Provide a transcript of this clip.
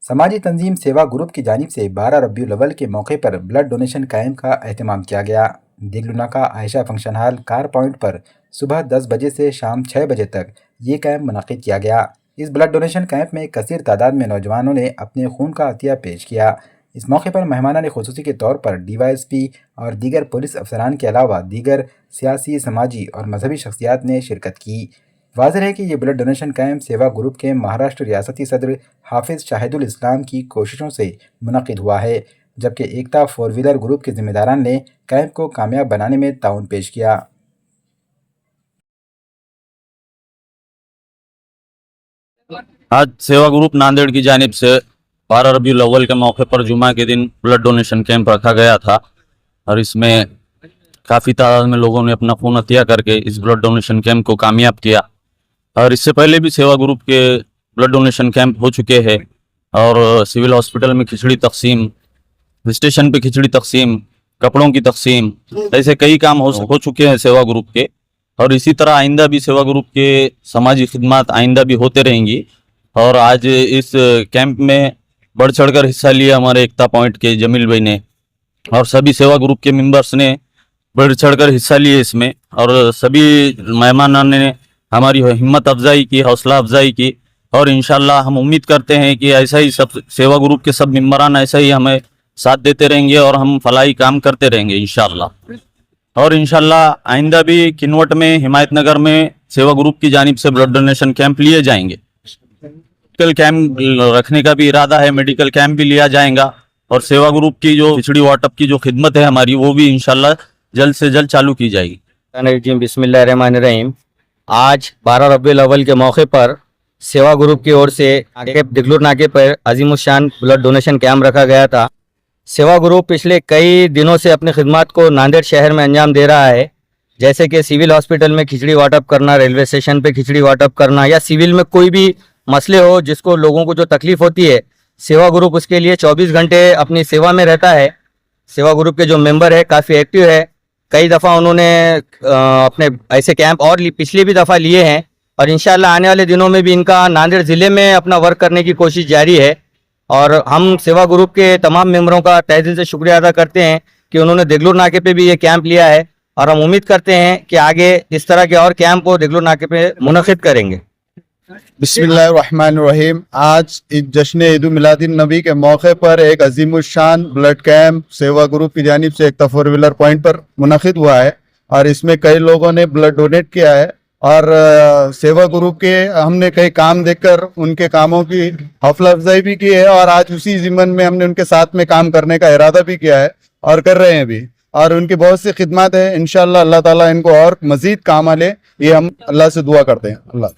समाजी तंजीम सेवा ग्रुप की जानिब से 12 रबीउल अव्वल के मौके पर ब्लड डोनेशन कैंप का एहतमाम किया गया। दिगलुनाका Ayesha function hall car point पर सुबह 10 बजे से शाम 6 बजे तक ये कैंप मुनक़िद किया गया। इस ब्लड डोनेशन कैंप में कसीर तादाद में नौजवानों ने अपने खून का अतिया पेश किया। इस मौके पर मेहमानान खुसूसी के तौर पर DYSP और दीगर पुलिस अफसरान के अलावा दीगर सियासी, समाजी और मजहबी शख्सियात ने शिरकत की। वाज़ेह है कि ये ब्लड डोनेशन कैंप सेवा ग्रुप के महाराष्ट्र रियासती सदर हाफिज़ शाहिदुल इस्लाम की कोशिशों से मुनक़िद हुआ है, जबकि एकता 4 व्हीलर ग्रुप के जिम्मेदारान ने कैंप को कामयाब बनाने में ताउन पेश किया। आज सेवा ग्रुप नांदेड़ की जानिब से 12 रबीउल अव्वल के मौके पर जुमा के दिन ब्लड डोनेशन कैंप रखा गया था और इसमें काफ़ी तादाद में लोगों ने अपना खून अतिया करके इस ब्लड डोनेशन कैंप को कामयाब किया। और इससे पहले भी सेवा ग्रुप के ब्लड डोनेशन कैंप हो चुके हैं और सिविल हॉस्पिटल में खिचड़ी तकसीम, स्टेशन पे खिचड़ी तकसीम, कपड़ों की तकसीम, ऐसे कई काम हो चुके हैं सेवा ग्रुप के। और इसी तरह आइंदा भी सेवा ग्रुप के समाजी खिदमत आइंदा भी होते रहेंगी। और आज इस कैंप में बढ़ चढ़कर हिस्सा लिया हमारे एकता पॉइंट के जमील भाई ने और सभी सेवा ग्रुप के मेंबर्स ने बढ़ चढ़कर हिस्सा लिए इसमें। और सभी मेहमानों ने हमारी हिम्मत अफजाई की, हौसला अफजाई की और इंशाल्लाह हम उम्मीद करते हैं कि ऐसा ही सब सेवा ग्रुप के सब मेंबरान ऐसा ही हमें साथ देते रहेंगे और हम फलाही काम करते रहेंगे इंशाल्लाह। और इंशाल्लाह आइंदा भी किन्वट में, हिमायत नगर में सेवा ग्रुप की जानिब से ब्लड डोनेशन कैंप लिए जाएंगे। मेडिकल कैंप रखने का भी इरादा है, मेडिकल कैंप भी लिया जाएगा और सेवा ग्रुप की जो खिचड़ी वाटअप की जो खिदमत है हमारी, वो भी इंशाल्लाह जल्द से जल्द चालू की जाएगी। बिस्मिल्लाहिर्रहमानिर्रहीम। आज 12 रबीउल अव्वल के मौके पर सेवा ग्रुप की ओर से दिगलुर नाके पर अजीमुशान ब्लड डोनेशन कैंप रखा गया था। सेवा ग्रुप पिछले कई दिनों से अपनी खिदमत को नांदेड़ शहर में अंजाम दे रहा है, जैसे कि सिविल हॉस्पिटल में खिचड़ी वाटअप करना, रेलवे स्टेशन पे खिचड़ी वाटअप करना या सिविल में कोई भी मसले हो जिसको लोगों को जो तकलीफ होती है, सेवा ग्रुप उसके लिए 24 घंटे अपनी सेवा में रहता है। सेवा ग्रुप के जो मेंबर है काफ़ी एक्टिव है। कई दफ़ा उन्होंने अपने ऐसे कैंप और पिछली भी दफ़ा लिए हैं और इंशाल्लाह आने वाले दिनों में भी इनका नांदेड़ ज़िले में अपना वर्क करने की कोशिश जारी है। और हम सेवा ग्रुप के तमाम मेंबरों का तहे दिल से शुक्रिया अदा करते हैं कि उन्होंने दिगलुर नाके पे भी ये कैंप लिया है और हम उम्मीद करते हैं कि आगे इस तरह के और कैंप को दिगलुर नाके पे मुनक़िद करेंगे। बिस्मिल्लाहिर्रहमानिर्रहीम। आज जश्न ईद उल मिलादुन नबी के मौके पर एक अजीमुशान ब्लड कैंप सेवा ग्रुप की जानिब से एकता 4 व्हीलर पॉइंट पर मुनक़िद हुआ है और इसमें कई लोगों ने ब्लड डोनेट किया है और सेवा ग्रुप के हमने कई काम देखकर उनके कामों की हौसला अफजाई भी की है और आज उसी ज़िम्मन में हमने उनके साथ में काम करने का इरादा भी किया है और कर रहे हैं भी। और उनकी बहुत सी खिदमत है, इंशाअल्लाह अल्लाह ताला इनको और मज़ीद काम ले, ये हम अल्लाह से दुआ करते हैं। अल्लाह।